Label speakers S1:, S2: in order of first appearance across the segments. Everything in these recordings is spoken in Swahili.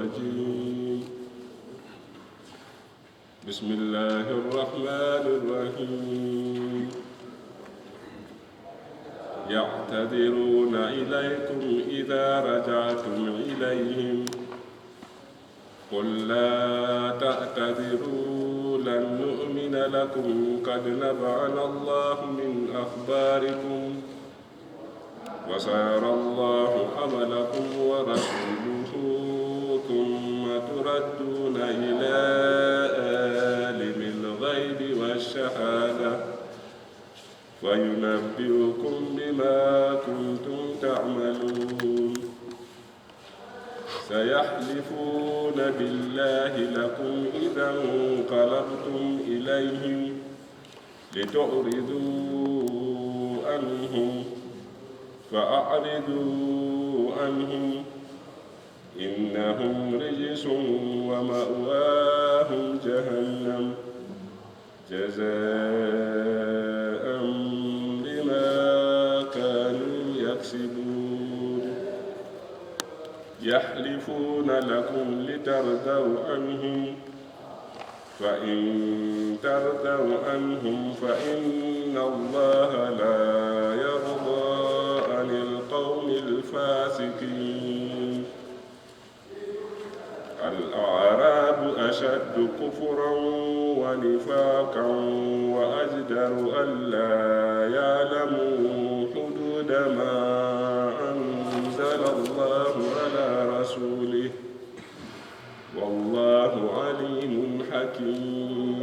S1: الرجيم. بسم الله الرحمن الرحيم. يعتذرون إليكم إذا رجعتم إليهم قل لا تعتذروا لن نؤمن لكم قد نبأنا الله من أخباركم وسيرى الله عملكم ورسوله ثم تردون إلى عالم الغيب والشهادة فينبئكم بما كنتم تعملون. سيحلفون بالله لكم إذا انقلبتم إليهم لتعرضوا عنهم فأعرضوا عنهم إنهم رجس ومأواهم جهنم جزاء بما كانوا يكسبون. يحلفون لكم لترضوا عنهم فإن ترضوا عنهم فإن الله لا يرضى عن القوم الفاسقين. الأعراب أشد كفرا ونفاقا وأجدر ألا يعلموا حدود ما أنزل الله على رسوله والله عليم حكيم.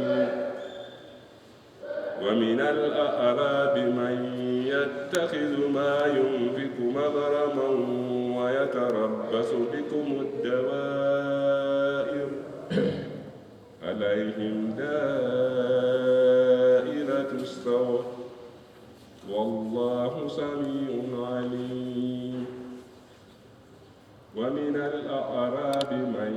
S1: ومن الأعراب من يتخذ ما ينفق مغرما ويتربص بكم الدوائر عليهم دائرة السوء والله سميع عليم. ومن الأعراب من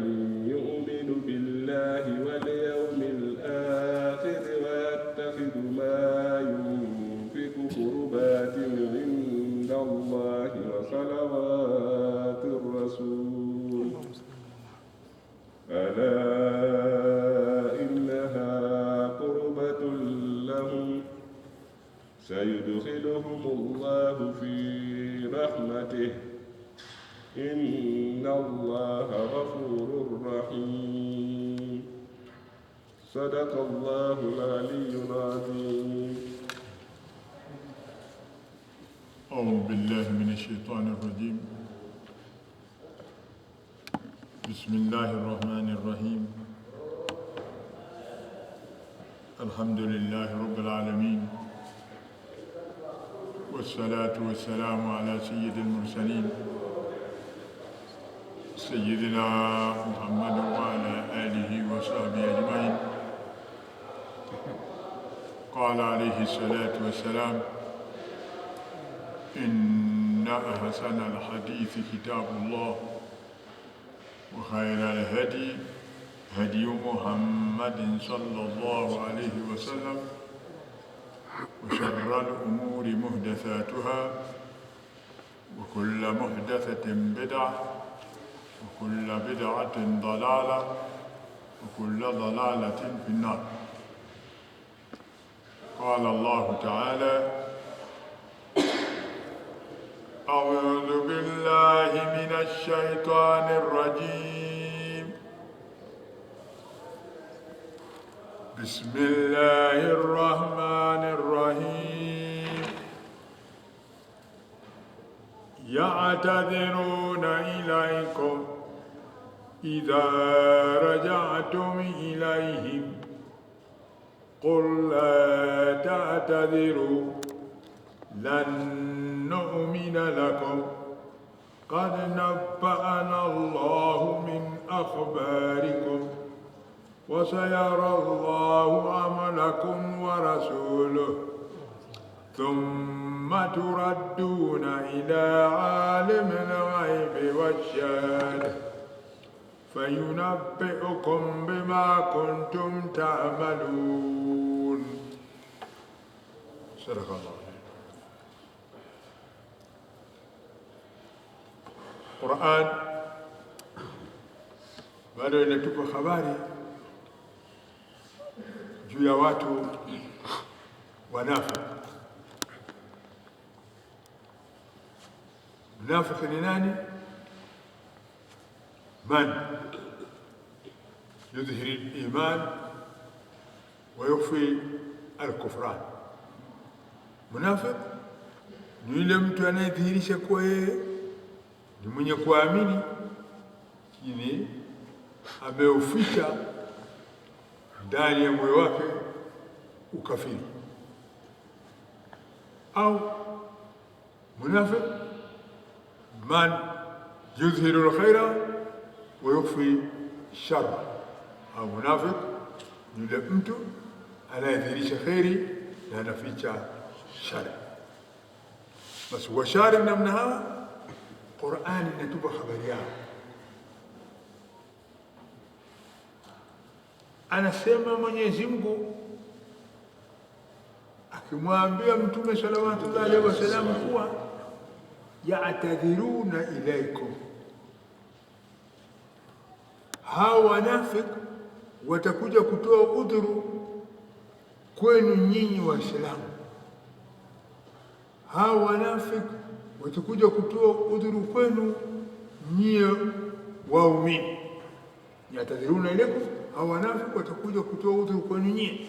S1: يؤمن بالله واليوم الآخر ويتخذ ما ينفق قربات عند الله وصلوات الرسول ألا إنها قربة لهم سيدخلهم الله في رحمته إن الله غفور رحيم. صدق الله العلي العظيم.
S2: أعوذ بالله من الشيطان الرجيم. بسم الله الرحمن الرحيم. الحمد لله رب العالمين والصلاة والسلام على سيد المرسلين سيدنا محمد وعلى آله وصحبه أجمعين. قال عليه الصلاة والسلام إن أحسن الحديث كتاب الله وخير الهدي هدي محمد صلى الله عليه وسلم وشر الأمور محدثاتها وكل محدثة بدعة وكل بدعة ضلالة وكل ضلالة في النار. قال الله تعالى أعوذ بالله من الشيطان الرجيم. بسم الله الرحمن الرحيم. يعتذرون إليكم إذا رجعتم إليهم قل لا تعتذروا لن نؤمن لكم قد نبأنا الله من أخباركم وسيرى الله عملكم ورسوله ثم تردون إلى عالم الغيب والشهادة فينبئكم بما كنتم تعملون. صدق الله. Quran bado inatupa habari juu ya watu wanafiki. Mnafiki ni nani? Man yudhhiri al-iman wa yukhfi al-kufran. Mnafiki ni yule mtu anayedhihirisha kuwa yeye ni mwenye kuamini, lakini ameuficha ndani ya moyo wake ukafiri. Au munafiki man yudhhiru al-khaira wa yukhfi sharra. Au munafiki ni yule mtu anayedhihirisha khairi na anaficha shari. Basi washari namna hawa Qur'ani inatupa habari yao. Anasema Mwenyezi Mungu akimwambia Mtume sallallahu alaihi wasallam kuwa ya'tadhiruna ilaikum, hao wanafiki watakuja kutoa udhuru kwenu nyinyi Waislamu. Hao wanafiki watakuja kutoa udhuru kwenu nyie waumini. Ya'tadhiruna ilaikum, hao wanafiki watakuja kutoa udhuru kwenu nyie.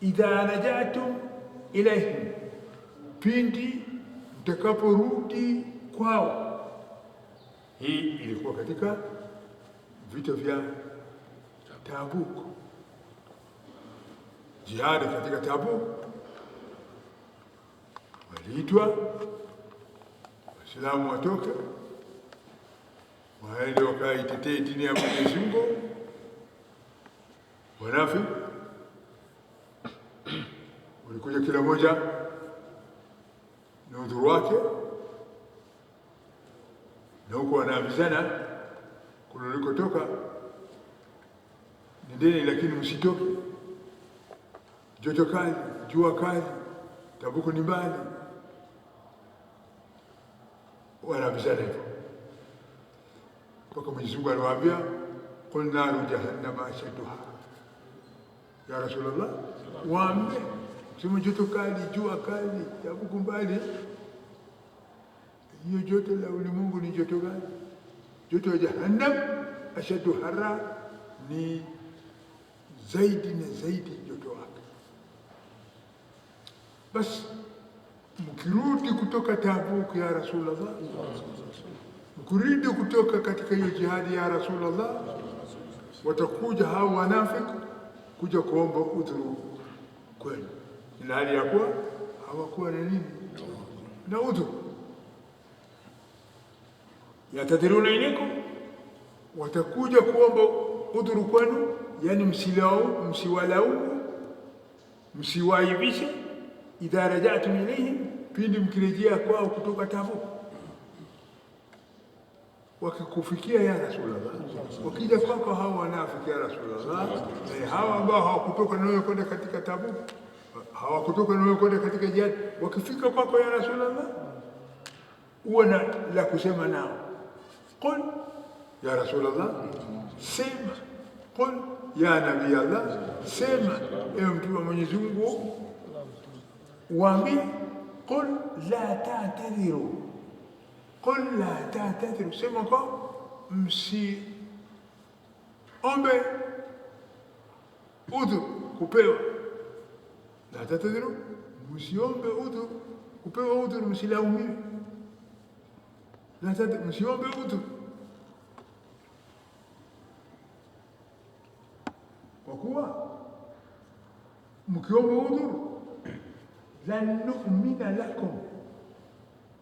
S2: Idha rajatum ilaihim, pindi mtakaporudi kwao. Hii ilikuwa katika vita vya Tabuk, jihadi katika Tabuk. Waliitwa Waislamu watoke waende wakaitetee dini ya Mwenyezi Mungu. Wanafiki walikuja kila moja na udhuru wake, na huko wanaambizana kule walikotoka nendeni, lakini msitoke, joto kali, jua kali, Tabuku ni mbali. Wanaambizana hivyo mpaka Mwenyezi Mungu aliwaambia qul naru jahannama ashadduha. Ya Rasulullah, waambie sema joto kali, jua kali, Tabuku mbali. Hiyo joto la ulimwengu ni joto gani? Joto ya Jahannam ashaddu harra, ni zaidi na zaidi joto wake. Basi mkirudi kutoka Tabuk ya Rasulullah, mkirudi kutoka katika hiyo jihadi ya Rasulullah, watakuja hao wanafiki kuja kuomba udhuru kwenu, ila hali ya kuwa hawakuwa na nini? Na udhuru. Yatadhiruna ilaikum, watakuja kuomba udhuru kwenu, yani msiwalaumu, msiwaibishe. Idha rajatum ilaihim, pindi mkirejea kwao kutoka Tabuk. Wakikufikia ya Rasulullah, wakija kwako hao wanafiki ya Rasulullah, hao ambao hawakutoka nawe kwenda katika Tabuk, hawakutoka nawe kwenda katika jihad, wakifika kwako ya Rasulullah, uwe na la kusema nao. Qul ya Rasulullah, sema. Qul ya Nabii Allah, sema ewe mtume wa Mwenyezi Mungu, waambie qul la ta'tadhiru. Qul la ta'tadhiru, sema kwa msiombe udhuru kupewa. La ta'tadhiru, msiombe udhuru kupewa, udhuru msilaumiwe. La ta'tadhiru, msiombe udhuru. Kwa kuwa mkiomba udhuru, lan nu'mina lakum,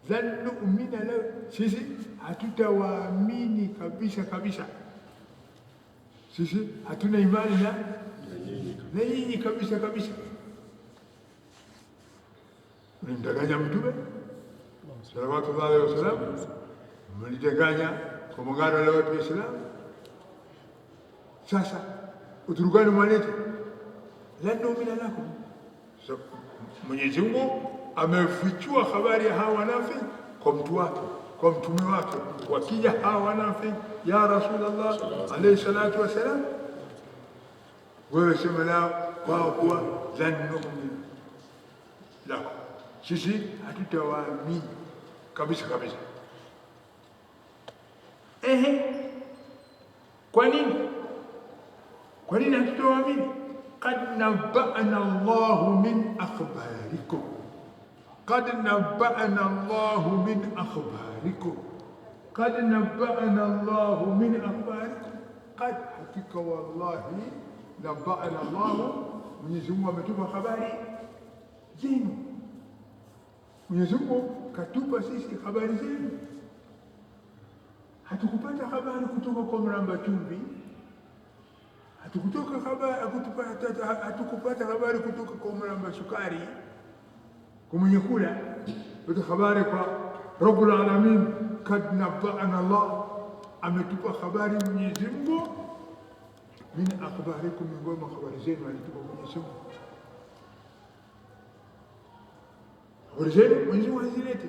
S2: lan nu'mina lakum, sisi hatutawaamini kabisa kabisa. Sisi hatuna imani na nyinyi kabisa kabisa. Mlimdanganya Mtume sallallahu alaihi wasallam, mlidanganya kwa muungano la watu wa Islam. Sasa udhuru gani mwanete? Lan nu'mina lakum. Mwenyezi Mungu amefichua habari ya hawa wanafiki kwa mtu wake kwa mtume wake. Wakija hawa wanafiki, ya Rasulullah alayhi salatu wasalam, wewe sema lao kwao kuwa lan nu'min lako, sisi hatutawaamini kabisa kabisa. Kwa nini? Kwa nini hatutawaamini? Qad nabba'ana Allahu min akhbarikum, qad nabba'ana Allahu min akhbarikum, qad nabba'ana Allahu min akhbarikum. Qad, hakika wallahi, nabba'ana Allahu, Mwenyezi Mungu ametupa habari zenu. Mwenyezi Mungu katupa sisi habari zenu. Hatukupata habari kutoka kwa mramba chumvi, hatukupata habari kutoka kwa mramba sukari, kwa mwenye kula. Tuta habari kwa Rabbul Alamin. Kad nabba'ana Allah, ametupa habari Mwenyezi Mungu. Min akhbarikum, miongoni mwa habari zenu alitupa Mwenyezi Mungu. Habari zenu Mwenyezi Mungu hazilete,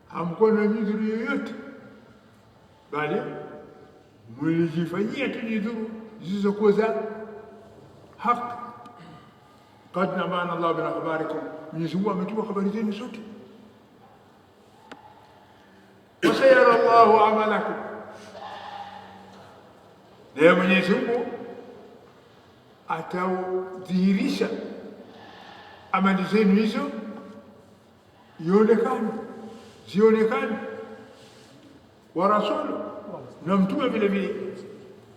S2: hamkuwa na nyudhuru yoyote, bali mlijifanyia tu nyudhuru zisizokuwa za haki. Qad nabba'ana Allah min akhbarikum, Mwenyezi Mungu ametupa habari zenu zote. Wasayara Allahu amalakum, na Mwenyezi Mungu ataudhihirisha amali zenu hizo, zionekane. Wa rasulu, na mtume vile vile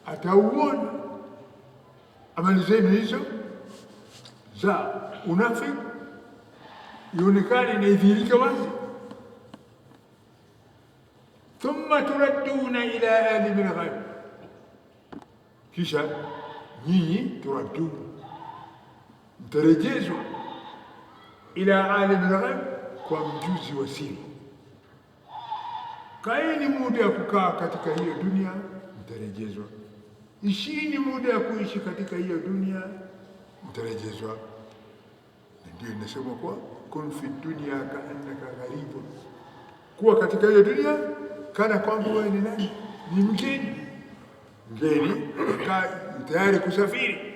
S2: atauona amali zenu hizo za unafiki, ionekane na idhihirike wazi. Thumma turadduna ila alimi lghaib, kisha nyinyi turadduna, mtarejezwa ila alimi lghaib, kwa mjuzi wa siri. Kaeni muda ya kukaa katika hiyo dunia, mtarejezwa. Ishini muda ya kuishi katika hiyo dunia, mtarejezwa. Ndio inasema kwa kun fi dunya kaannaka gharibun, kuwa katika hiyo dunia kana kwamba wewe ni nani? Ni mgeni. Mgeni tayari kusafiri.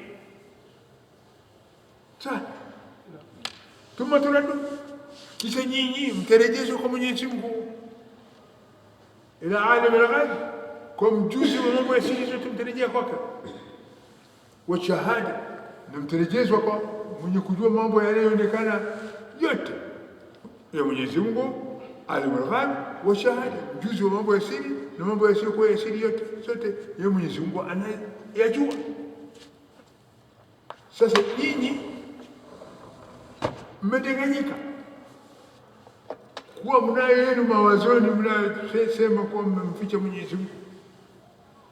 S2: Sasa thumma turaddu, kisha nyinyi mtarejezwa kwa Mwenyezi Mungu, ila alim al-ghaib, kwa mjuzi wa mambo ya siri zote mtarejea kwake. Wa shahada, na mtarejezwa kwa mwenye kujua mambo yanayoonekana yote ya Mwenyezi Mungu. Alim al-ghaib wa shahada, mjuzi wa mambo ya siri na mambo yasiyokuwa ya siri yote ya Mwenyezi Mungu anayajua. Sasa nyinyi mmedanganyika kuwa mnayo yenu mawazoni, mnayosema kuwa mmemficha Mwenyezi Mungu,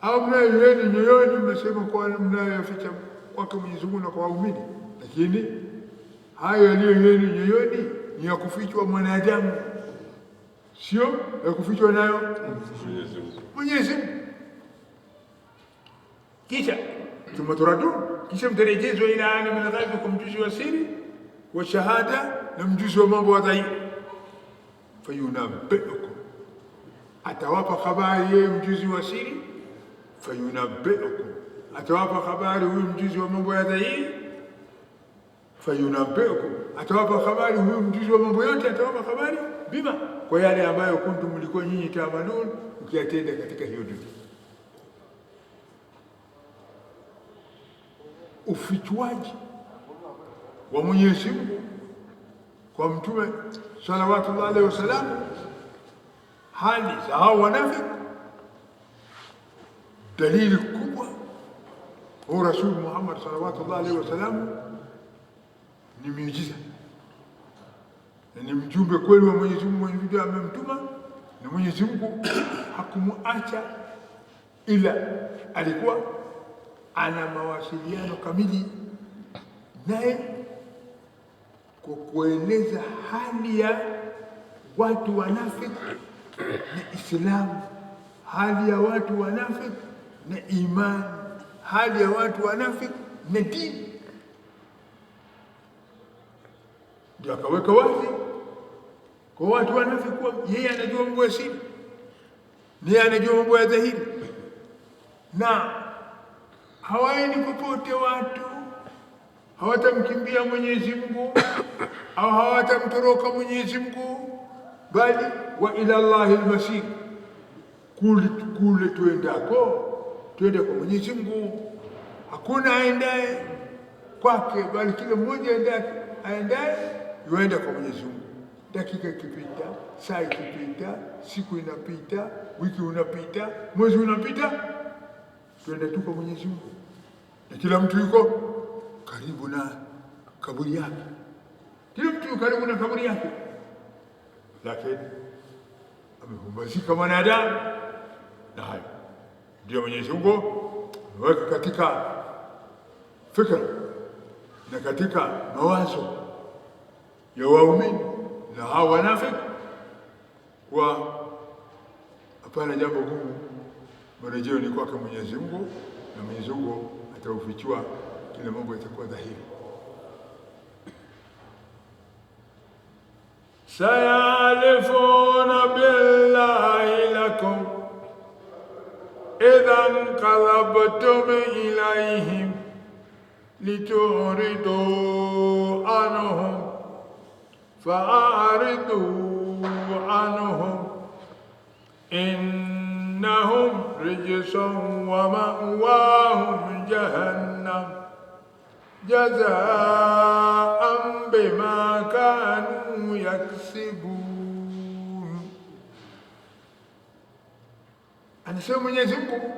S2: au mnayo yenu nyoyoni, mmesema kuwa mnayoyaficha kwake Mwenyezi Mungu na kwa waumini. Lakini hayo yaliyo yenu nyoyoni ni ya kufichwa mwanadamu, sio ya kufichwa nayo Mwenyezi Mungu. Kisha thumma turadun, kisha mtarejezwa ila alimi al-ghaib, kwa mjuzi wa siri, wa shahada, na mjuzi wa mambo ya dhahiri. Fayunabbiukum, atawapa habari yeye mjuzi wa siri. Fayunabbiukum, atawapa habari huyu mjuzi wa mambo ya dhahiri. Fayunabbiukum, atawapa habari huyu mjuzi wa mambo yote, atawapa habari bima, kwa yale ambayo kuntum, mlikuwa nyinyi taamalun, ukiyatenda katika hiyo dunia. Ufichuaji wa Mwenyezi Mungu kwa Mtume salawatullahi alaihi wasallam, hali za hao wanafiki, dalili kubwa kwa Rasul Muhammad salawatullahi alaihi wasallam ni miujiza, na ni mjumbe kweli wa Mwenyezi Mungu. Mwenyezi Mungu amemtuma, na Mwenyezi Mungu hakumuacha, ila alikuwa ana mawasiliano kamili naye, kwa kueleza hali ya watu wanafiki na Islamu, hali ya watu wanafiki na imani, hali ya watu wanafiki na dini. Ndio akaweka wazi Kwa watu wanafikuwa yeye anajua mambo ya siri, yeye anajua mambo ya dhahiri, na hawaendi popote. Watu hawatamkimbia Mwenyezi Mungu au hawatamtoroka Mwenyezi Mungu, bali wa ila Allahi al-masir, kule tuendako tuende kwa Mwenyezi Mungu. Hakuna aendaye kwake, bali kila mmoja aendaye yuenda kwa Mwenyezi Mungu. Dakika ikipita, saa ikipita, siku inapita, wiki unapita, mwezi unapita, tuenda tu kwa Mwenyezi Mungu, na kila mtu yuko karibu na kaburi yake, kila mtu yuko karibu na kaburi yake, lakini amehumbazika mwanadamu na hayo. Ndio Mwenyezi Mungu ameweka katika fikra na katika mawazo ya waumini na hawa wanafiki kwa hapana jambo gumu, marejeo ni kwake Mwenyezi Mungu, na Mwenyezi Mungu ataufichua kila mambo yatakuwa dhahiri. Sayalifuna billahi lakum idha inqalabtum ilayhim lituridu anhum fa'aridu anhum innahum rijsun wa ma'wahum jahannam jazaan bima kanu yaksibun. Anasema Mwenyezi Mungu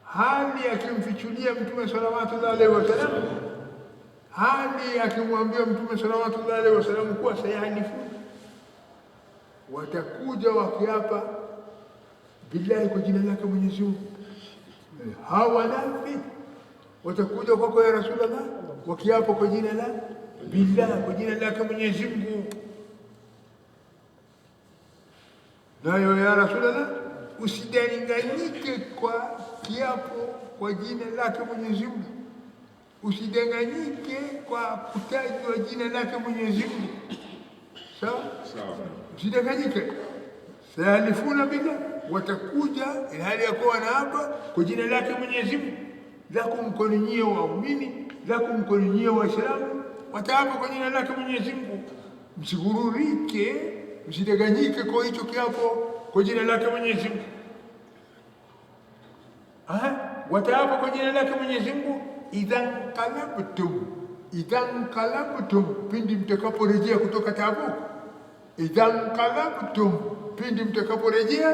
S2: hali akimfichulia Mtume sallallahu alaihi wasallam, hali akimwambia Mtume sallallahu alaihi wasallam kuwa sayahlifu, watakuja wakiapa billahi, kwa jina lake Mwenyezi Mungu. Hawa nafi watakuja kwako ya Rasulullah wakiapa kwa jina la billah, kwa jina lake Mwenyezi Mungu. Nayo ya Rasulullah, usidanganyike kwa kiapo kwa jina lake Mwenyezi Mungu, usidanganyike kwa kutajwa jina lake Mwenyezi Mungu. Sawa sawa, usidanganyike. Sayalifuna billah, watakuja hali ya kuwa wanaapa kwa jina lake Mwenyezi Mungu. Lakum, kwa nyinyi waumini, lakum, kwa nyinyi Waislamu, wataapa kwa jina lake Mwenyezi Mungu. Msigururike, msidanganyike kwa hicho kiapo kwa jina lake Mwenyezi Mungu. Wataapa kwa jina lake Mwenyezi Mungu idhan qalabtum, pindi mtakaporejea kutoka Tabuk. Idhan qalabtum, pindi mtakaporejea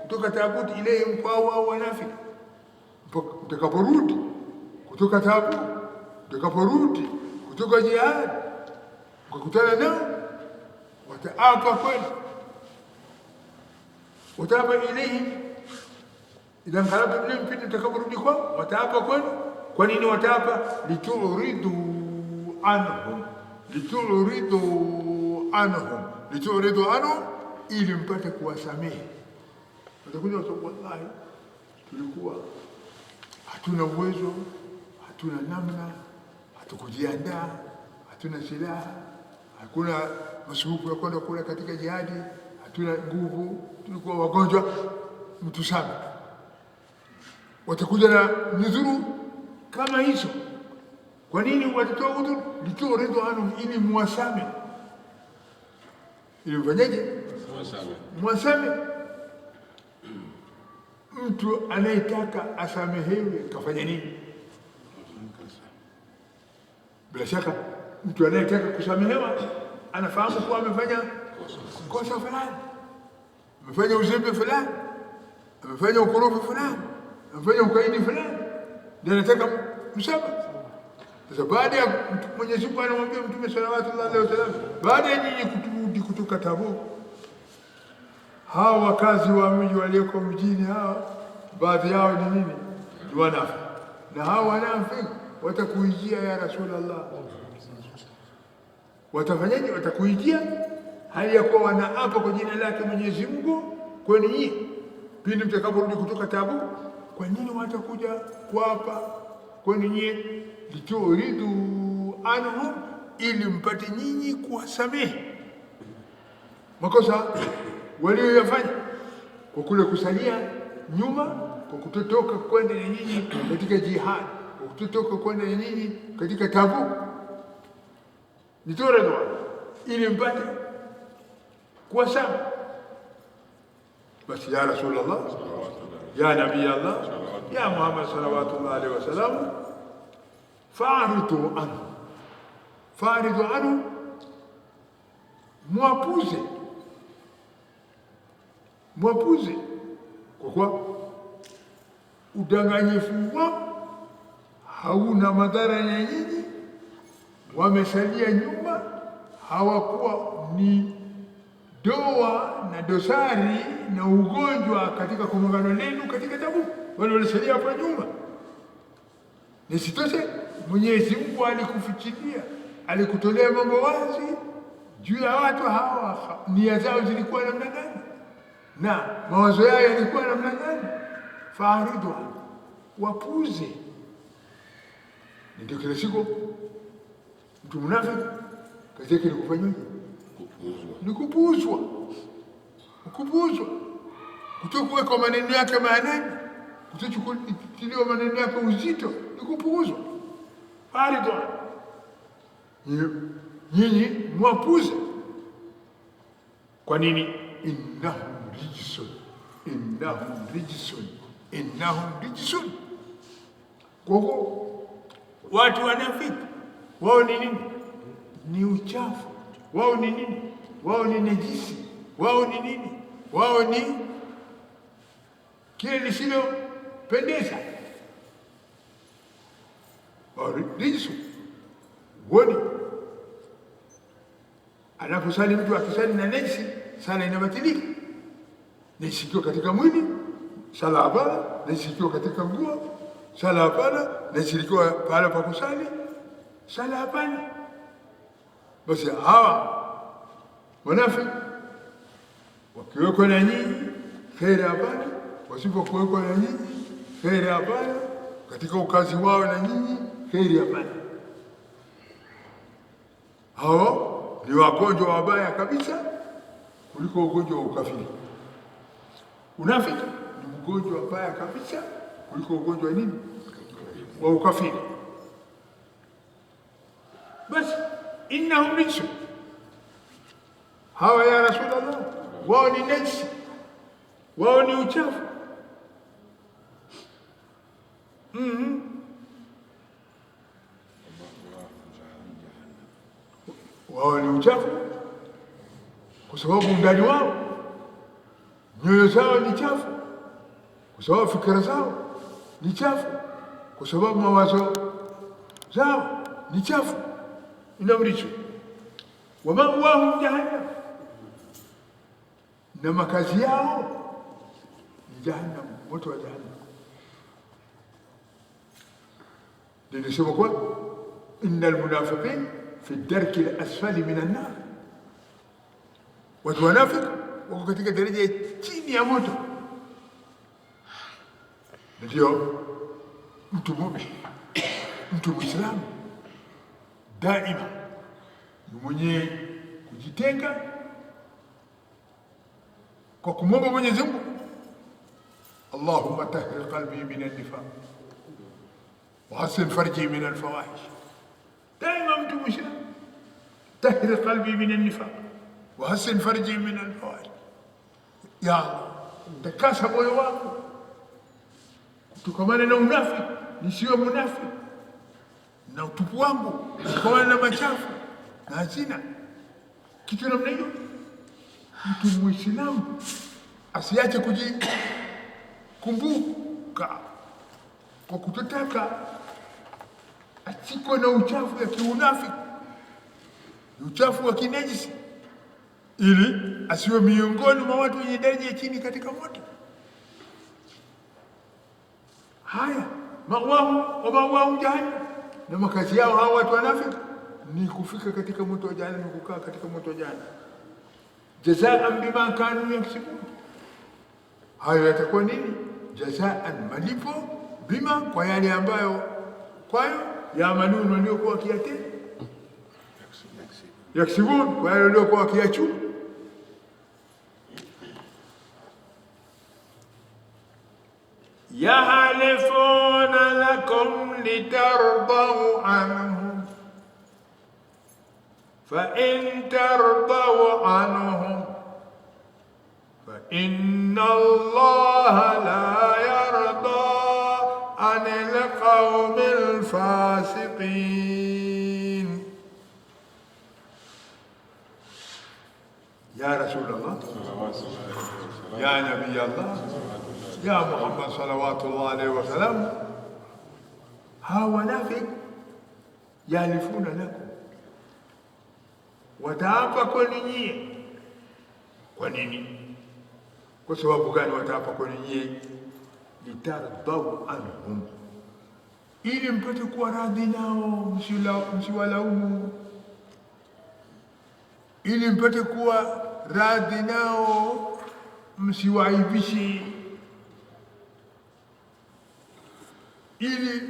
S2: kutoka Tabuk, ilayhim, kwa wao wanafiki. Mtakaporudi kutoka Tabuk, mtakaporudi kutoka jihad, kukutana nao, wataapa kwenu, wataapa ilayhim. Idhan qalabtum ilayhim, pindi mtakaporudi kwao, wataapa kwenu. Kwa nini wataapa? Lituridu anhum, lituridu anhum, lituridu anhum, ili mpate kuwasamehe. Watakuja wasema wallahi tulikuwa hatuna uwezo, hatuna namna, hatukujiandaa, hatuna silaha, hakuna masuhufu ya kwenda kula katika jihadi, hatuna nguvu, tulikuwa wagonjwa, mtusame. Watakuja na nidhuru kama hizo. Kwa nini watatoa udhuru? Lituridu anhum, ili muwasame. Ili mfanyeje? Muwasame. Mtu anayetaka asamehewe kafanya nini? Bila shaka mtu anayetaka kusamehewa anafahamu kuwa amefanya kosa fulani, amefanya uzembe fulani, amefanya ukorofi fulani, amefanya ukaidi fulani, ndio anataka msamaha. Sasa baada ya Mwenyezi Mungu anamwambia Mtume sallallahu alaihi wasallam, baada ya nyinyi kurudi kutoka Tabuk, hawa wakazi wa mji walioko mjini, hawa baadhi yao ni nini? Ni wanafiki. Na hawa wanafiki watakuijia ya Rasulullah. Watafanyaje? Watakuijia hali ya kuwa wanaapa kwa jina lake Mwenyezi Mungu kwa ninyi pindi mtakaporudi kutoka Tabuk. Kwa nini watakuja kuapa kwa ninyi? Lituridu anhum, ili mpate nyinyi kuwasamehe. makosa walioyafanya kwa kule kusalia nyuma, kwa kutotoka kwenda na nyinyi katika jihad, kwa kutotoka kwenda na nyinyi katika Tabuk. Nitoe dua ili mpate kuwa sawa. Basi ya Rasulullah, ya Nabii Allah, ya Muhammad sallallahu alaihi wasallam, fa'ridu anhu, mwapuze kwa kuwa udanganyifu wao hauna madhara ya nyinyi, wamesalia nyuma, hawakuwa ni doa na dosari na ugonjwa katika kongamano lenu katika Tabuk, wale walisalia hapo nyuma. Nisitoshe, Mwenyezi Mungu alikufikiria, alikutolea mambo wazi juu ya watu hawa, nia zao zilikuwa namna gani na mawazo yao yalikuwa namna gani. Fa'ridu, wapuze. Ndio kila siku mtu mnafiki kazi yake ni kufanya ni kupuuzwa, kutokuweka maneno yake maanani, kutochukuliwa maneno yake uzito, ni kupuuzwa. Fa'ridu, nyinyi mwapuze. Kwa nini? Innahum rijsun. Kwa hivyo watu wanafiki wao ni nini? Ni uchafu. Wao ni nini? Wao ni najisi. Wao ni nini? Wao ni kile lisilopendeza. Rijsu. Woni anaposali mtu akisali na najisi, sala inabatilika. Najisi ikiwa katika mwili, sala hapana. Najisi ikiwa katika nguo, sala hapana. Najisi ikiwa pahala pa kusali, sala hapana. Basi hawa wanafiki wakiwekwa na nyinyi, kheri hapana. Wasipokuwekwa na nyinyi, kheri hapana. Katika ukazi wao na nyinyi, kheri hapana. Hao ni wagonjwa wabaya kabisa kuliko ugonjwa wa ukafiri. Unafiki ni mgonjwa mbaya kabisa kuliko ugonjwa nini? Wa ukafiri. Basi innahum rijsun, hawa ya Rasulullah, wao ni najisi, wao ni uchafu. Wao ni uchafu kwa sababu ndani wao, nyoyo zao ni chafu, kwa sababu fikra zao ni chafu, kwa sababu mawazo zao ni chafu. Inamrichu wa ma'wahum jahannam, na makazi yao ni jahannam, moto wa jahannam. Nilisema kwa innal munafiqin fi darki al-asfali min an-nar, watu wanafiki wako katika daraja ya chini ya moto. Ndio mtu muumini, mtu Muislamu daima ni mwenye kujitenga kwa kumwomba Mwenyezi Mungu, Allahumma tahhir qalbi min an-nifaq wa hassin farji min al-fawahish. Daima mtu Muislamu, tahhir qalbi min an-nifaq wa hassin farji min al-fawahish. Ya Allah, takasa moyo wako kutokamana na unafiki, nisiwe munafiki, na utupu wangu kutokamana na machafu na hazina. Kitu namna hiyo mtu Muislamu asiache kujikumbuka kwa kutotaka achiko na uchafu ya kiunafiki, uchafu wa kinajisi, ili asiwe miongoni mwa watu wenye daraja ya chini katika moto. Haya, ma'wahum jahannam, na makazi yao hawa watu wanafiki ni kufika katika moto wa jahannam, kukaa katika moto wa jahannam. Jazaan bima kanu yaksibun, hayo yatakuwa nini? Jazaan, malipo, bima, kwa yale ambayo kwayo yaamalun, waliokuwa wakiyatenda, yaksibun, kwa yale waliokuwa wakiyachuma. يحلفون لكم لترضوا عنهم فإن ترضوا عنهم فإن الله لا يرضى عن القوم الفاسقين. يا رسول الله، يا نبي الله، يا محمد صلوات الله عليه وسلم، هاو نافق يالفون لكم، wataapa kwenu nyie. Kwa nini? Kwa sababu gani wataapa kwenu nyie? Litardau anhum, ili mpate kuwa radhi nao, msiwalaumu, ili mpate kuwa radhi nao, msiwaibishe, ili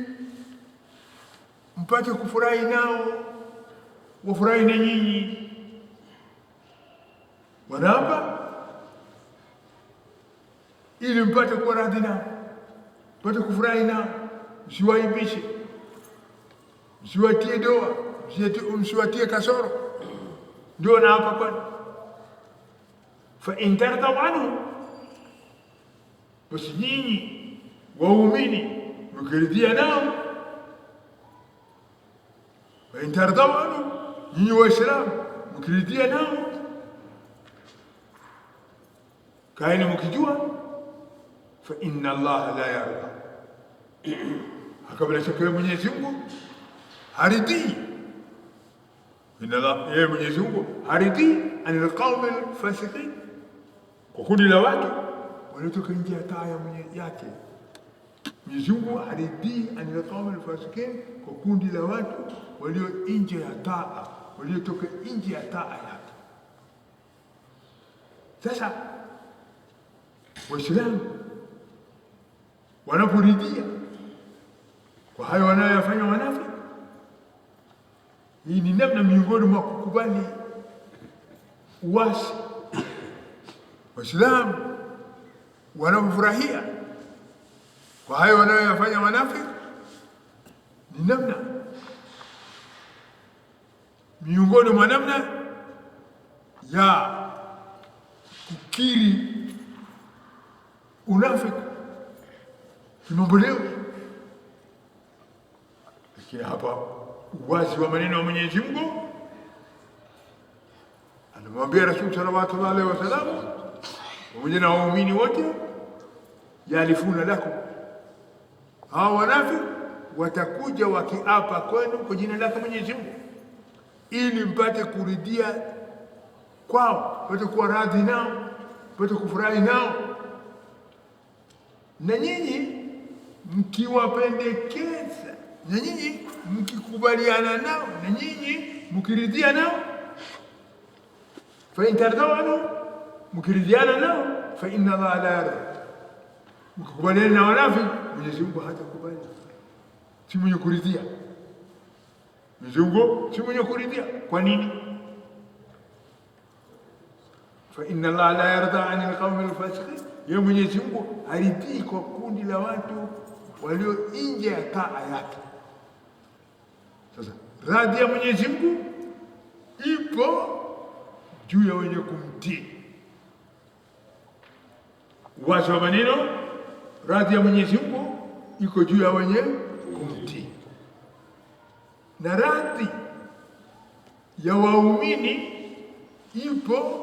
S2: mpate kufurahi nao, wafurahi na nyinyi. Wanaapa ili mpate kuwa radhi nao, mpate kufurahi nao, msiwaibishe, msiwatie doa, msiwatie kasoro. Ndio naapa kwani. Fa in tardau anhu, basi nyinyi waumini mkiridhia nao. Fa in tardau anhu, nyinyi Waislamu mkiridhia nao, kaeni mkijua fa inna Allah la yarda, hakabla shaka Mwenyezi Mungu haridhii. Inna Allah, yeye Mwenyezi Mungu haridhii anil qaumi alfasiqin, kwa kundi la watu waliotoka nje ya taa yake. Mwenyezi Mungu haridhii anil qaumi alfasiqin, kwa kundi la watu walio nje ya taa, waliotoka nje ya taa yake. Sasa Waislamu wanaporidhia kwa hayo wanayoyafanya wanafiki, hii ni namna miongoni mwa kukubali uasi. Waislamu wanapofurahia kwa hayo wanayoyafanya wanafiki, ni namna miongoni mwa namna ya kukiri unafiki kimamboleo. Lakini hapa uwazi wa maneno ya Mwenyezi Mungu anamwambia Rasul sallallahu alaihi wasallam pamoja na waumini wote, yalifuna lakum, hao wanafiki watakuja wakiapa kwenu kwa jina lake Mwenyezi Mungu, ili mpate kuridhia kwao, mpate kuwa radhi nao, mpate kufurahi nao. Na nyinyi mkiwapendekeza, na nyinyi mkikubaliana nao, na nyinyi mkiridhia nao, fa in tardau anhum, mkiridhiana nao, fa inna Allah la yarda, mkikubaliana na wanafiki, Mwenyezi Mungu hatakubali, si mwenye kuridhia. Mwenyezi Mungu si mwenye kuridhia. Kwa nini? Fa inna Allah la yarda anil qaumi alfasiqin, yeye Mwenyezi Mungu haridhii kwa kundi la watu walio nje ya taa yake. Sasa radhi ya Mwenyezi Mungu ipo juu ya wenye kumtii. Uwazi wa maneno, radhi ya Mwenyezi Mungu iko juu ya wenye kumtii, na radhi ya waumini ipo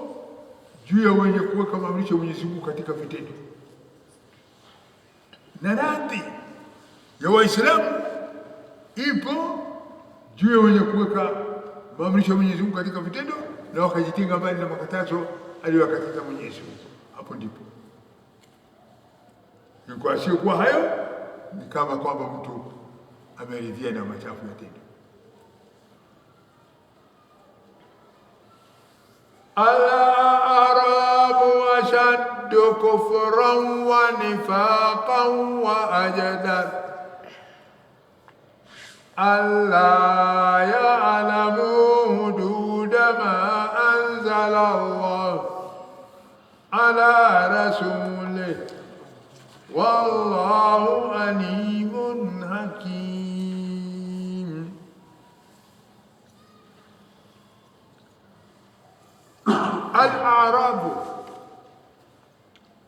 S2: juu ya wenye kuweka maamrisho ya Mwenyezi Mungu katika vitendo, na radhi ya Waislamu ipo juu ya wenye kuweka maamrisho ya Mwenyezi Mungu katika vitendo na wakajitenga mbali na makatazo aliyowakataza Mwenyezi Mungu. Hapo ndipo. Kwa sio kwa hayo ni kama kwamba mtu ameridhia na machafu ya tendo. Al-Arabu ashaddu kufran wa nifaqan wa ajdar alla ya'lamu hududa ma anzala Allah ala rasulih wallahu alimun hakim.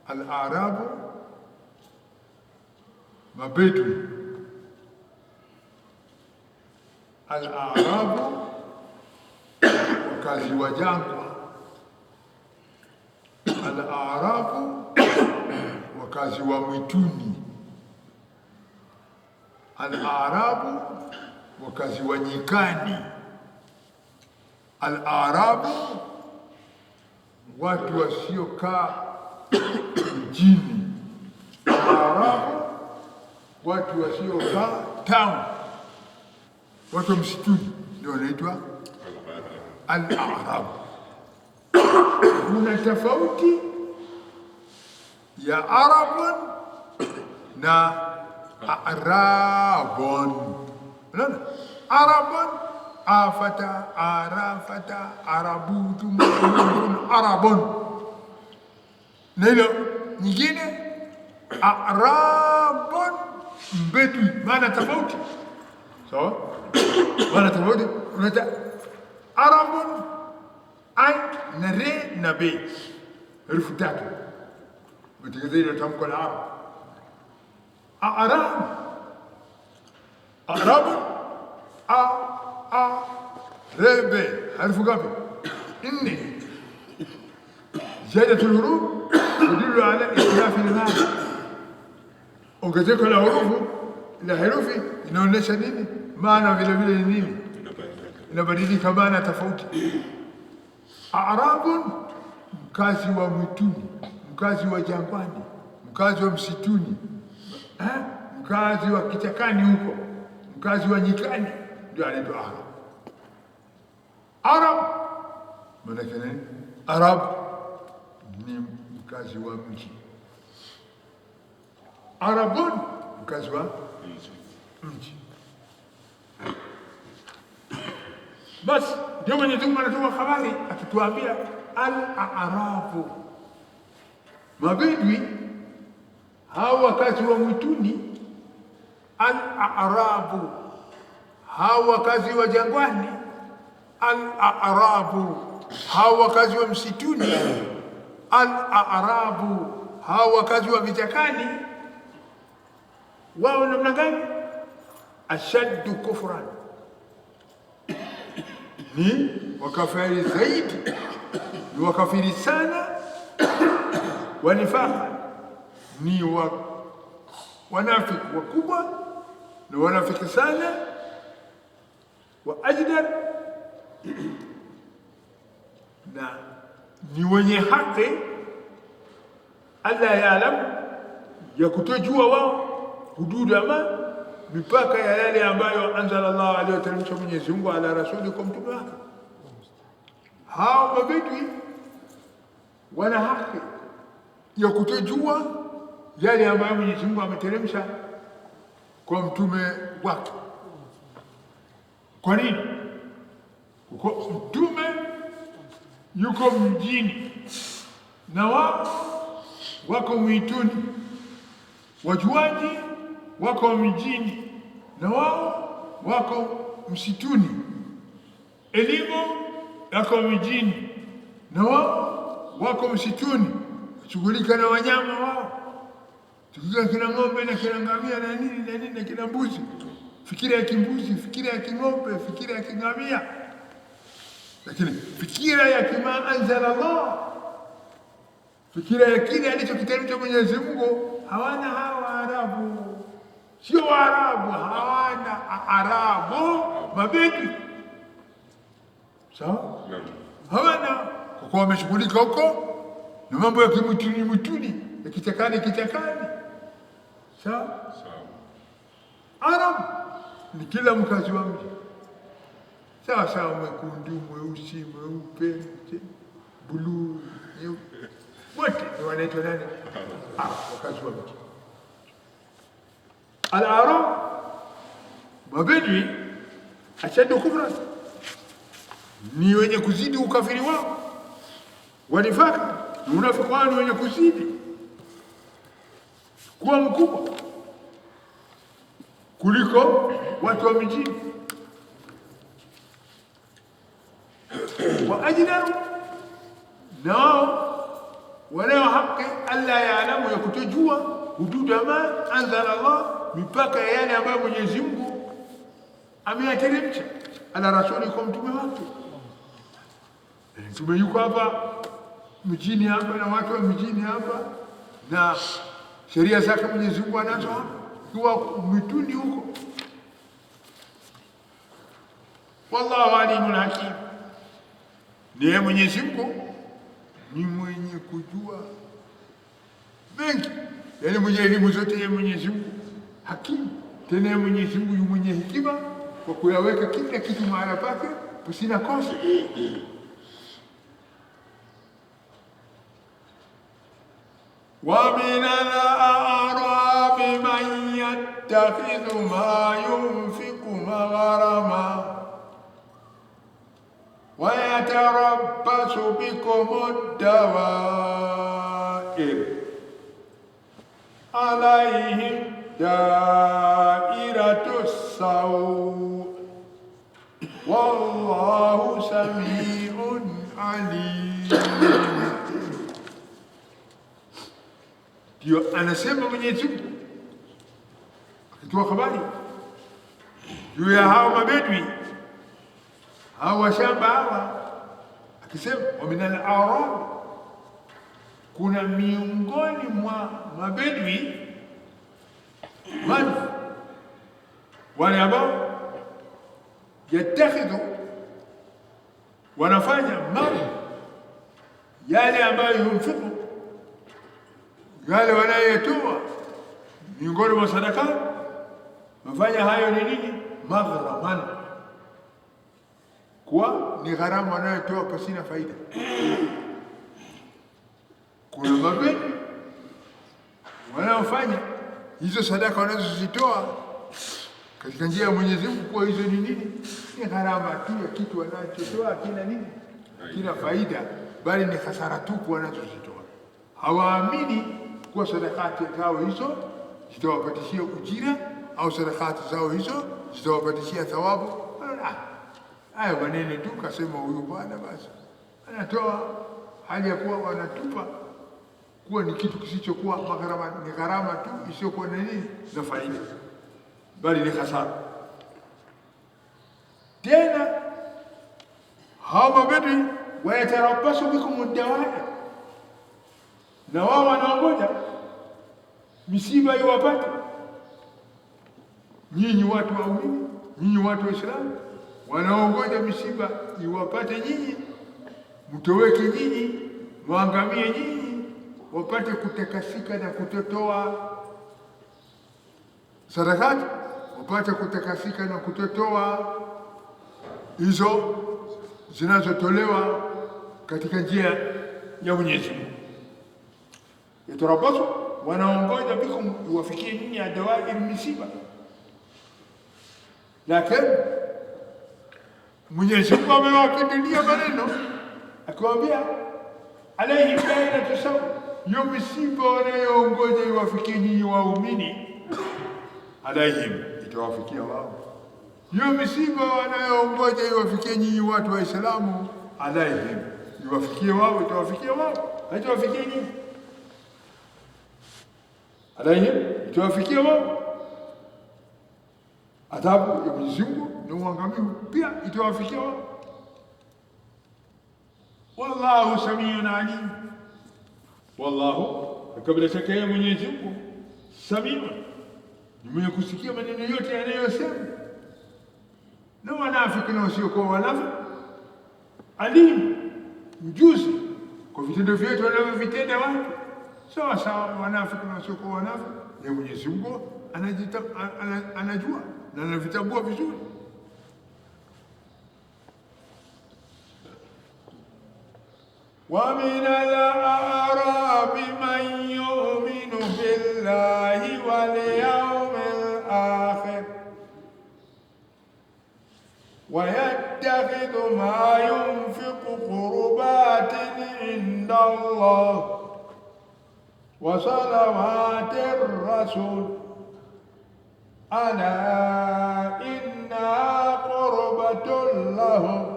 S2: Al-Arabu Mabedui. Al-Arabu wakazi wa jangwa. Al-Arabu wakazi wa mwituni. Al-Arabu wakazi wa nyikani. Al-Arabu watu wasiokaa mjini. Al-Arabu watu wasiokaa town, watu wa msituni ndio wanaitwa Al-Arabu. Kuna tofauti ya Arabun na Arabun. Unaona? Arabun, afata, arafata, arabutum, Arabun. Na hilo nyingine Arabun Mbedui, maana tofauti. Sawa? Maana tofauti. Unaita Arabun ai na re na be, herufi tatu. Utegeza ile tamko la Arab. Arab. Arab re be, herufi ngapi? 4. زيادة الحروف تدل على اختلاف المعنى. Ongezeko la herufi inaonyesha nini? Maana vile vile ni nini? Inabadilika maana tofauti. Arabun, mkazi wa mwituni, mkazi wa jangwani, mkazi wa msituni, mkazi wa kichakani huko, mkazi wa nyikani, ndio anaitwa Arab. Arab maana yake nini? Arab ni mkazi wa mji. Arabun mkazi wa mji. Basi ndio Mwenyezi Mungu anatoa habari akituambia Al-Arabu, Mabedui hao wakazi wa mwituni. Al-Arabu hao wakazi wa jangwani. Al-Arabu hao wakazi wa msituni. Al-Arabu hao wakazi wa vichakani. Wao namna gani? Ashaddu kufran, ni wakafiri zaidi, ni wakafiri sana. Wanifaka ni wanafiki wakubwa na wanafiki sana. Wa ajdar, na ni wenye haki alla yaalam, ya kutojua wao hududu ama mipaka ya yale ambayo anzala Allah aliyoteremsha Mwenyezi Mungu ala rasuli, kwa mtume wake. Hao Mabedui wana haki ya kutojua yale ambayo Mwenyezi Mungu ameteremsha kwa mtume wake. Kwa nini? Kwa mtume yuko mjini na wao wako mwituni, wajuaji wako mjini na wao wako msituni, elimu yako mjini na wao wako msituni, shughulika na wanyama wao, shughulika kina ng'ombe na kina ngamia na nini na kina mbuzi, fikira ya kimbuzi, fikira ya king'ombe, fikira ya kingamia. Lakini fikira ya kima anzala Allah, fikira ya kile alichokiteremsha Mwenyezi Mungu hawana hawa Arabu. Sio Waarabu, hawana Arabu, Mabedui. Sawa? Hawana, kwa kuwa wameshughulika huko na mambo ya kimwituni, ya kichakani. Sawa? Arabu ni kila mkazi wa mji. Sawa, mwekundu, mweusi, mweupe, buluu, nyeupe, wote ni wanaitwa nani? Wakazi wa mji. Al-Arab, Mabedui, ashaddu kufran, ni wenye kuzidi ukafiri wao. Wanifaka ni unafiki wao, ni wenye kuzidi kuwa mkubwa kuliko watu wa mjini. Wa ajdaru, na wao wanao haki alla yaalamu, ya kutojua hududa ma anzala Allah, mipaka ya yale ambayo Mwenyezi Mungu ameyateremsha ala rasuli, kwa mtume wake. Mtume yuko hapa mjini hapa na watu wa mjini hapa, na sheria zake Mwenyezi Mungu anazo hapa, kwa mituni huko. Wallahu alimun hakim, ndiye Mwenyezi Mungu ni mwenye kujua mengi, yaani mwenye elimu zote ya Mwenyezi Mungu. Hakim, tena Mwenyezi Mungu yu mwenye hekima kwa kuyaweka kila kitu mahala pake pasina kosa. Wa min al-a'rabi man yattakhidhu ma yunfiqu magharama wa yatarabbasu bikum ad-dawa'ir alayhim da'iratu as-saw' wallahu sami'un alim. Ndio anasema Mwenyezi Mungu akitoa habari juu ya hao mabedwi, hao washamba hawa, akisema wa min al-a'rab, kuna miongoni mwa mabedwi man, wale ambao yatakhidhu, wanafanya mali yale ambayo yunfiku, yale wanayotoa miongoni mwa sadaka, wafanya hayo ni nini? Maghraman, kwa ni gharama wanayotoa pasina faida. Kuna mabedwi wanaofanya hizo sadaka wanazozitoa katika njia ya Mwenyezi Mungu, kwa hizo ni nini? Ni gharama tu ya kitu wanachotoa, kila nini, kila faida, bali ni hasara tupu wanazozitoa. Hawaamini kuwa sadakati zao hizo zitawapatishia ujira au sadakati zao hizo zitawapatishia thawabu. Hayo maneno tu kasema huyu bwana, basi anatoa hali ya kuwa wanatupa kuwa ni kitu kisichokuwa magharama, ni gharama tu isiyokuwa na nini na faida, bali ni hasara. Tena hao mabedwi wayatarabasu bikum ad-dawa'ir, na wao wanaongoja misiba iwapate nyinyi watu waumini, nyinyi watu Waislamu, wanaongoja misiba iwapate nyinyi, mtoweke nyinyi, mwangamie nyinyi, wapate kutakasika na kutotoa sadakati, wapate kutakasika na kutotoa hizo zinazotolewa katika njia ya Mwenyezi Mungu. Yatarabasu, wanaongoja bikum, iwafikie nyinyi ad-dawa'ir, misiba. Lakini Mwenyezi Mungu amewakadiria maneno akiwaambia alayhim da'iratu as-saw', hiyo misiba wanayoongoja iwafikie nyinyi waumini, alayhim, itawafikia wao. Hiyo misiba wanayoongoja iwafikie nyinyi watu wa Islamu, alayhim, iwafikie wao, itawafikia wao, haitawafikia nyinyi. Alayhim, itawafikia wao. Adhabu ya Mwenyezi Mungu na uangamivu pia itawafikia wao. Wallahu samiun alim, wallahu, kabla shaka ya Mwenyezi Mungu, samiun, ni mwenye kusikia maneno yote yanayosema na wanafiki na wasiokuwa wanafiki, alim, mjuzi kwa vitendo vyetu wanavyovitenda watu. Sawa sawa, wanafiki na wasiokuwa wanafiki, na Mwenyezi Mungu anajua na anavitambua vizuri. Wa min al-a'rabi man yu'minu billahi wal yawmil akhir wa yattakhidhu ma yunfiqu qurbatin inda Allah وصلوات الرسول ألا إنها قربة لهم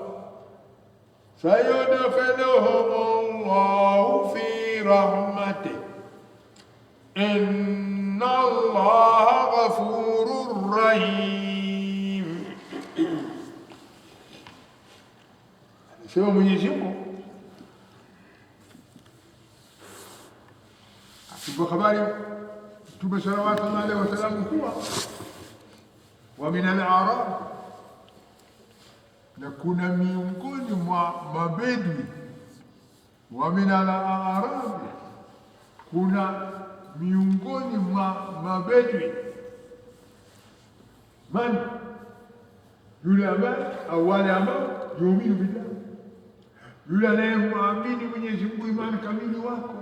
S2: سيدخلهم الله في رحمته إن الله غفور رحيم. Sema Mwenyezi Mungu kwa habari Mtume sallallahu alaihi wasallam kuwa wa min al-a'rab, na kuna miongoni mwa mabedwi, wa min al-a'rab, kuna miongoni mwa mabedwi man, yule ambaye awali ambao yuamini billah, yule anayemwamini Mwenyezi Mungu imani kamili wako.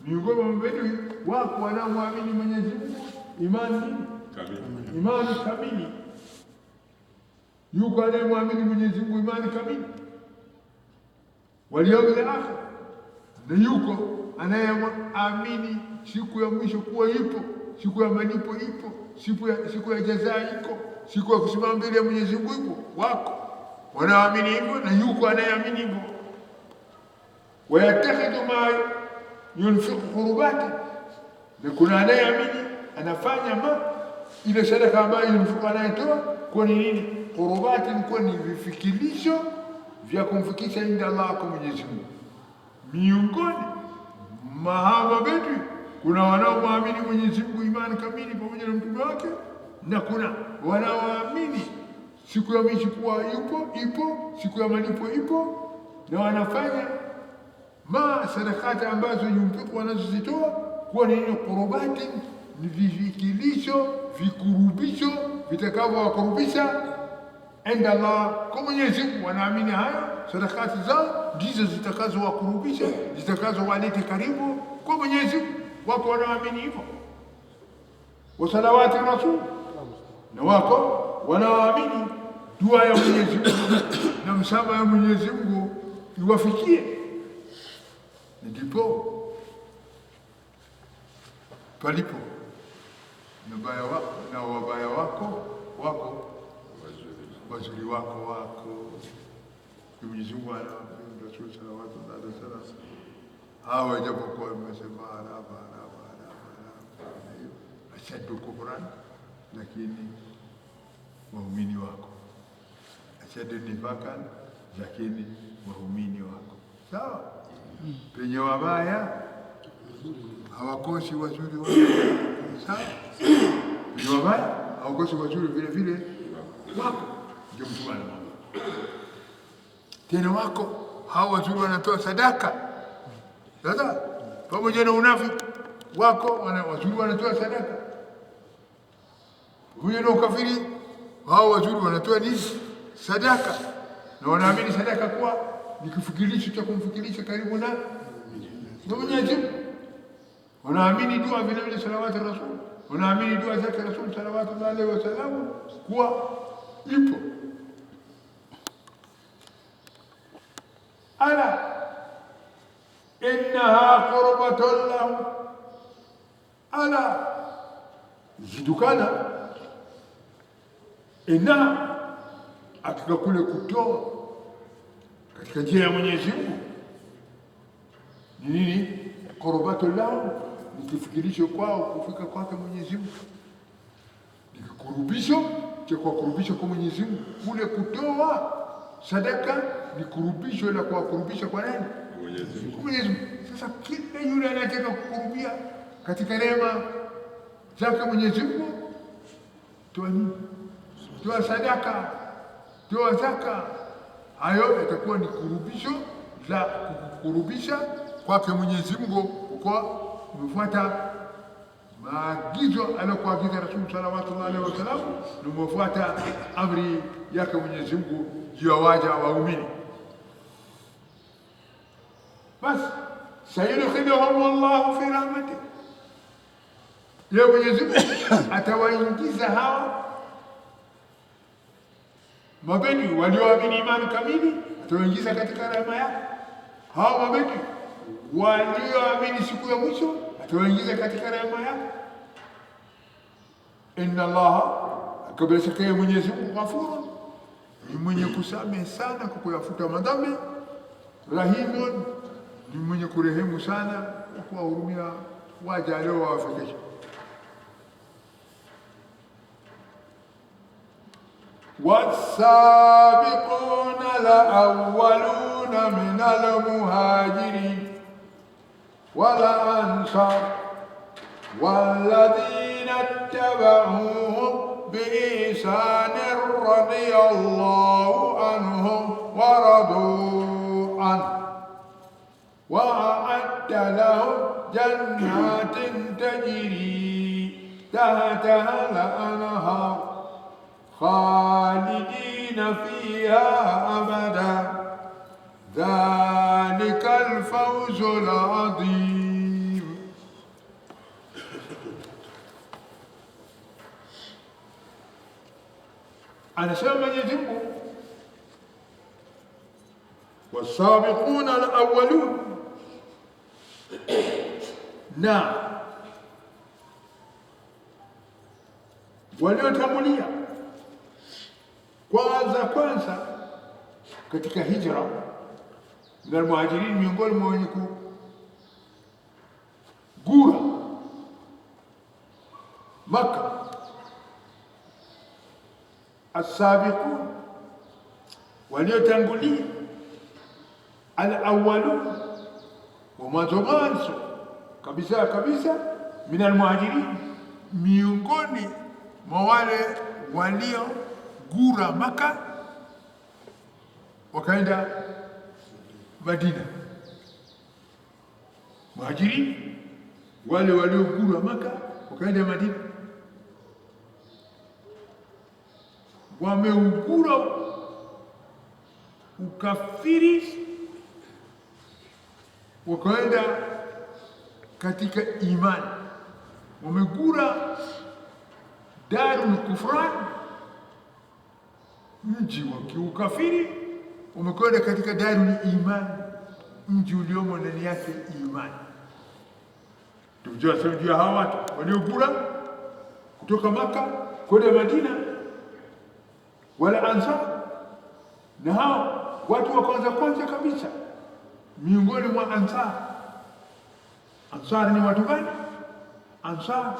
S2: Miongoni mwa mabedwi wako wanaomwamini Mwenyezi Mungu imani kamili. Yuko anayemwamini Mwenyezi Mungu imani kamili wal yawmil akhir, na yuko anayeamini siku ya mwisho kuwa ipo, siku ya malipo ipo, siku ya jazaa iko, siku ya kusimama mbele ya Mwenyezi Mungu ipo. Wako wanaamini hivyo, na yuko anayeamini hivyo. Wayatakhidhu ma yunfiqu qurbati, na kuna anayeamini anafanya ile sadaka ambayo yunfiqu anayetoa kwa nini? Qurbati ni kwa ni vifikirisho vya kumfikisha inda Allah kwa Mwenyezi Mungu. Miongoni mahaba betu kuna wanaoamini Mwenyezi Mungu imani kamili pamoja na mtume wake, na kuna wanaoamini siku ya mwisho kuwa ipo, siku ya malipo ipo, na wanafanya sadakati ambazo yunfiqu wanazozitoa kwa nini? Qurbati ni vifikirisho, vikurubisho vitakavyowakurubisha inda Allah kwa Mwenyezi Mungu. Wanaamini hayo sadakati zao ndizo zitakazowakurubisha, zitakazowaleta karibu kwa Mwenyezi Mungu. Wako wanaamini hivyo. Wa salawati rasul, na wako wanaamini dua ya Mwenyezi Mungu na msamaha ya Mwenyezi Mungu iwafikie. Ndipo palipo na wabaya wako wazuri wako. Mwenyezi Mungu anawaambia Rasul sallallahu alaihi wasallam, hawa japokuwa wamesema araba ashaddu kufran, lakini waumini wako, ashaddu nifakan, lakini waumini wako. Sawa, penye wabaya hawakosi wazuri wako. Sawa, penye wabaya hawakosi wazuri vile wako. Ndio Mtume anamwambia tena, wako hawa wazuri wanatoa sadaka. Sasa pamoja na unafiki wako wazuri wanatoa sadaka, pamoja na ukafiri hawa wazuri wanatoa nini? Sadaka, na wanaamini sadaka kuwa ni kifikirisho cha kumfikirisha karibu na Mwenyezi Mungu. Wanaamini dua vile salawatu rasul, wanaamini dua zake Rasul sallallahu alaihi wasallam kuwa ipo. Ala innaha qurbatun lahum, ala zidukana inna, akika kule kutoa katika njia ya Mwenyezi Mungu ni nini? Qurbatun lahum, ni kifikirisho kwao kufika kwake Mwenyezi Mungu, ni kikurubisho cha kuwakurubisha kwa Mwenyezi Mungu. Kule kutoa sadaka ni kurubisho la kuwakurubisha kwa nani? Mwenyezi Mungu. Sasa kila yule anataka kukurubia katika neema zake Mwenyezi Mungu, toa nini? Toa sadaka, toa zaka. Hayo itakuwa ni kurubisho la kukurubisha kwake Mwenyezi Mungu, kwa kufuata maagizo aliyokuagiza Rasul sallallahu alaihi wasallam, na kufuata amri yake Mwenyezi Mungu juu ya waja waumini. Basi sayudkhiluhum Allahu fi rahmatihi, ya Mwenyezi Mungu atawaingiza hawa mabedui walioamini imani kamili, atawaingiza katika rehema yake. Hawa mabedui walioamini siku ya mwisho atawaingiza katika rehema yake. Inna Allaha, kabla shaka ya Mwenyezi Mungu, ghafurun, ni mwenye kusamehe sana kwa kuyafuta madhambi, rahimun, ni mwenye kurehemu sana kwa kuwahurumia waja aliowafikisha. والسابقون الأولون من المهاجرين والأنصار والذين اتبعوهم بإحسان رضي الله عنهم ورضوا عنه وأعد لهم جنات تجري تحتها الأنهار خالدين فيها أبدا ذلك الفوز العظيم. أنا سامع يجيبه والسابقون الأولون. نعم waliotangulia kwanza katika hijra na muhajirin, miongoni mwa wenye kugura Makka, as-sabiqun, waliotangulia, al-awwalun, wa mwanzo kabisa min al-muhajirin, miongoni mwa wale waliogura Makka wakaenda Madina. Muhajirin wale waliogura Makka wakaenda Madina, wameugura ukafiri wakaenda katika imani, wamegura darul kufran, mji wa kiukafiri, wamekwenda katika darul imani, mji uliomo ndani yake imani. Tunajua hawa watu waliogura kutoka Makka kwenda Madina, wala Ansar, na hao watu wa kwanza kabisa miongoni mwa Ansar. Ansar ni watu gani? Ansar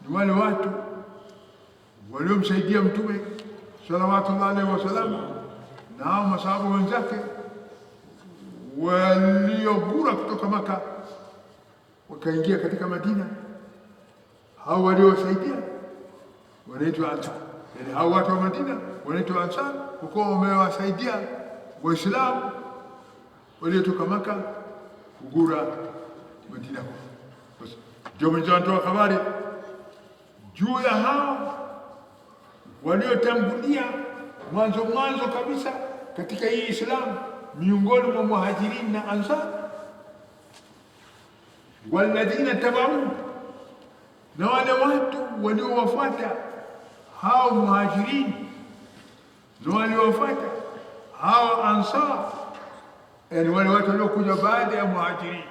S2: ni wale watu waliomsaidia Mtume salawatullahi alaihi wasallam na hao masahaba wenzake waliogura kutoka Makka wakaingia katika Madina. Hao waliowasaidia wanaitwa Ansar. Yani hao watu wa Madina wanaitwa Ansar, kwa wamewasaidia Waislamu waliotoka Makka kugura Madina. Basi ndio mwanzo habari juu ya hao waliotangulia mwanzo kabisa katika hii Islam, miongoni mwa Muhajirin na Ansar, walladhina tabau, na wale watu waliowafuata hao Muhajirin na waliowafuata hao Ansar, yani wale watu waliokuja baada ya Muhajirin,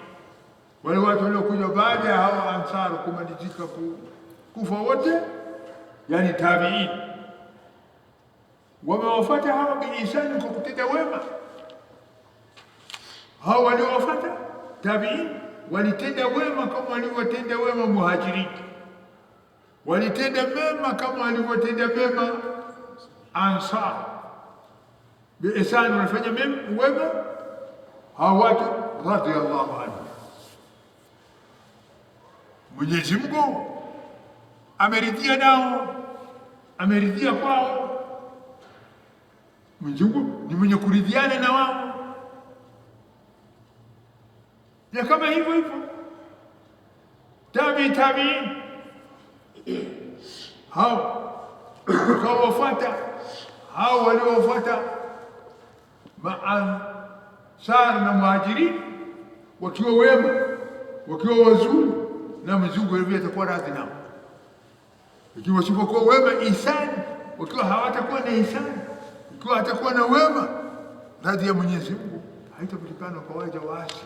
S2: wale watu waliokuja baada ya hao Ansar kumalizika kufa wote, yani tabi'in, wamewafuata hao biihsani, kwa kutenda wema. Hao waliowafuata tabi'in walitenda wema kama walivyotenda wema Muhajirin, walitenda mema kama walivyotenda mema Ansar. Biihsani wanafanya wema hao watu radhiyallahu anhu. Mwenyezi Mungu ameridhia nao, ameridhia kwao. Mwenyezi Mungu ni mwenye kuridhiana na wao, na kama hivyo tabi'in hao wakawafuata hao waliowafuata Ansar na Muhajirin wakiwa wema, wakiwa wazuri, na Mwenyezi Mungu vile atakuwa radhi nao. Ikiwa wasipokuwa wema ihsani, wakiwa hawatakuwa na ihsani, ikiwa hatakuwa na wema, radhi ya Mwenyezi Mungu haitapatikana kwa waja waasi.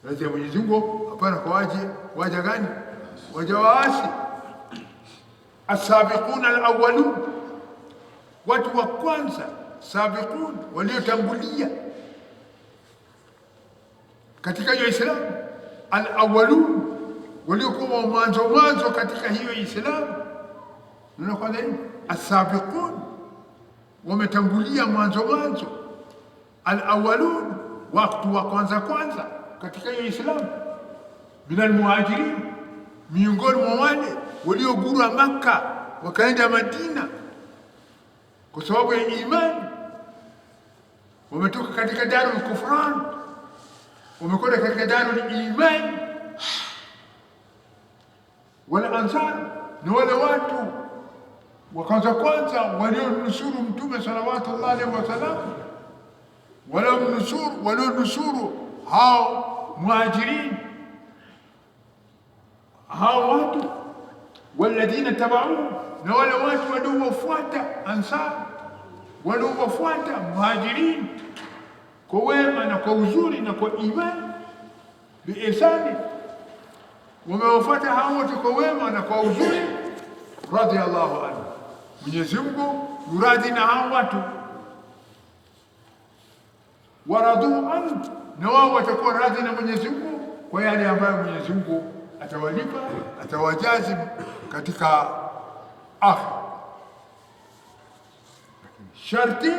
S2: radhi ya Mwenyezi Mungu hapana kwa waja gani? Waja waasi. As-sabiquna al-awwalun, watu wa kwanza, sabiqun, waliotangulia katika hiyo Islamu. Al-awwalun, waliokuwa mwanzo katika hiyo Islamu. Ndio kwanza nini? As-sabiqun, wametangulia mwanzo. Al-awwalun, watu wa kwanza katika hiyo Islamu. Minal muhajirin, miongoni mwa wale waliogura Makka wakaenda Madina kwa sababu ya imani, wametoka katika darul kufran wamekwenda katika darul iman. Wala ansar, ni wale watu wa kwanza walionusuru Mtume sallallahu alaihi wasallam, walionusuru hao muhajirin, hao watu. Walladhina tabau, na wale watu waliowafuata ansar, waliowafuata muhajirin kwa wema na kwa uzuri na kwa imani, biihsani, wamewafuata hao wote kwa wema na kwa uzuri. Radiyallahu anhu, Mwenyezi Mungu yuradhi na hao watu. Waradu anhu, na wao watakuwa radhi na Mwenyezi Mungu kwa yale ambayo Mwenyezi Mungu atawalipa, atawajazi katika akhira. Sharti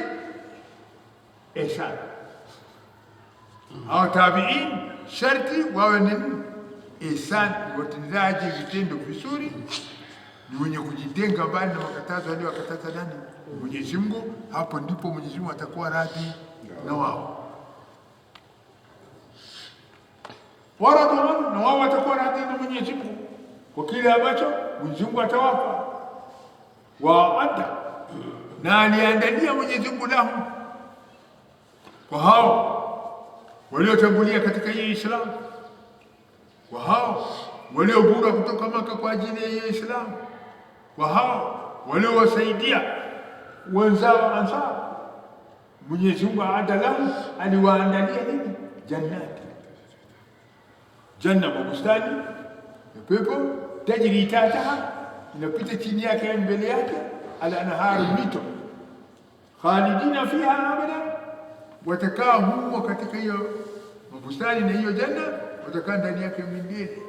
S2: ihsan, hao tabiin sharti wawe ni ihsan, watendaji vitendo vizuri, ni wenye kujitenga mbali na makatazo aliyokataza nani? Mwenyezi Mungu. Hapo ndipo Mwenyezi Mungu atakuwa radhi na wao. Waradu anhu, na wao watakuwa radhi na Mwenyezi Mungu kwa kile ambacho Mwenyezi Mungu atawapa. Waada, na aliandalia Mwenyezi Mungu lahum, kwa hao waliotangulia katika hii Islamu, kwa hao waliogura kutoka Maka kwa ajili ya hii Islamu, kwa hao waliowasaidia wenzao Ansar, Mwenyezi Mungu aada lahum, aliwaandalia nini? Jannati, janna, mabustani ya pepo, tajri tahtaha, inapita chini yake mbele yake, al-anharu, mito, khalidina fiha abada, watakaa humo katika hiyo mabustani na hiyo janna, watakaa ndani yake milele.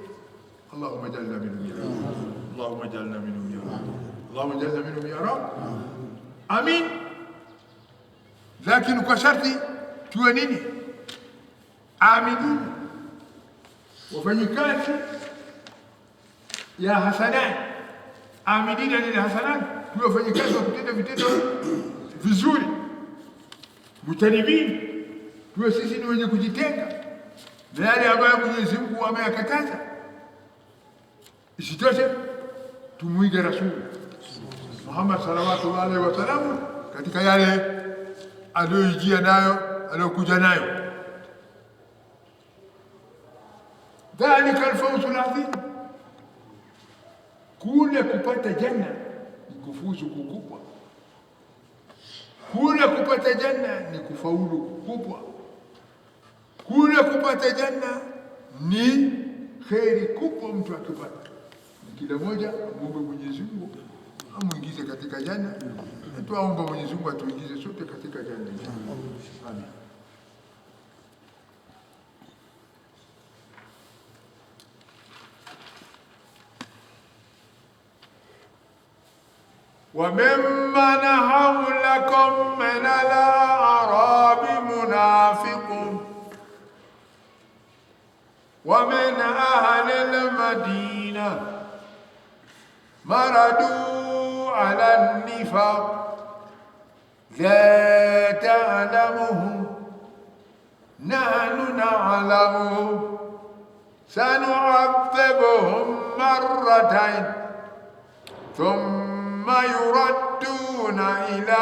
S2: Allahumma jalna minhum ya Rabb, Allahumma jalna minhum ya Rabb, Allahumma jalna minhum ya Rabb, amin. Lakini kwa sharti tuwe nini? Amilin, wafanyikazi ya hasanat. Amilina lil hasanat, tuwe wafanyikazi wa kutenda vitendo vizuri. Mutanibin, tuwe sisi ni wenye kujitenga na yale ambayo Mwenyezi Mungu ameyakataza. Isitoshe tumuige Rasul Muhammad sallallahu alaihi wasallam katika yale aliyojia nayo, aliyokuja nayo. Dhalika alfawzu alazim, kule kupata janna ni kufuzu kukubwa, kule kupata janna ni kufaulu kukubwa, kule kupata janna ni kheri kubwa mtu akipata. Kila moja muombe Mwenyezi Mungu amuingize katika janna, na tuombe Mwenyezi Mungu atuingize sote katika janna. Amin. وممن حولكم من الأعراب منافقون ومن أهل المدينة مردوا على النفاق لا تعلمهم نحن نعلمهم سنعذبهم مرتين ثم يردون إلى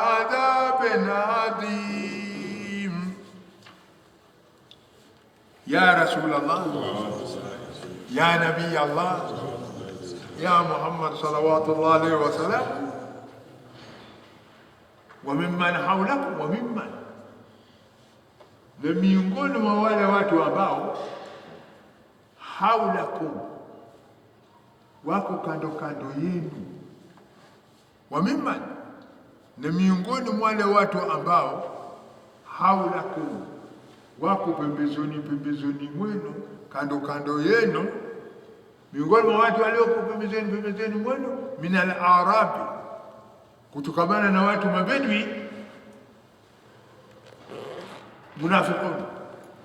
S2: عذاب عظيم. يا رسول الله، يا نبي الله، يا محمد صلوات الله عليه وسلم، وممن حولكم، وممن، na miongoni mwa wale watu ambao haulakum, wako kando kando yenu, wa mimman, na miongoni mwa wale watu ambao haulakum, wako pembezoni mwenu, kando kando yenu, miongoni mwa watu walioko pembezoni mwenu, minal arabi, kutokamana na watu mabedwi, munafiqun,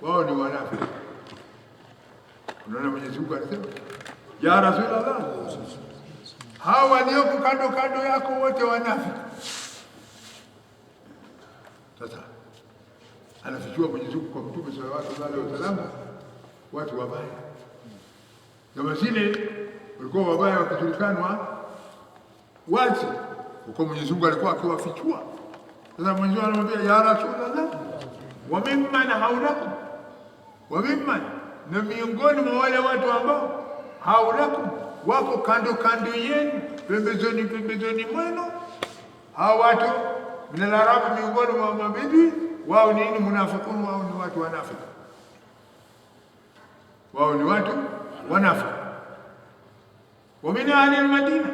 S2: wao ni wanafiki. Unaona Mwenyezi Mungu anasema ya Rasulullah, hawa walioko kando kando yako wote wanafiki. Sasa anafichua Mwenyezi Mungu kwa Mtume sallallahu alaihi wasallam watu wabaya. Kama zile walikuwa wabaya wakijulikanwa wazi, kwa Mwenyezi Mungu alikuwa akiwafichua. Sasa Mwenyezi Mungu anamwambia ya Rasulullah, wa mimman haulakum, wa mimman, na miongoni mwa wale watu ambao haulakum, wako kando kando yenu, pembezoni mwenu, hawa watu minal arabi, miongoni mwa mabedwi, wao ni munafiqun, wao ni watu wanafiki, wao ni watu wanafiki. Wa min ahli al-Madina,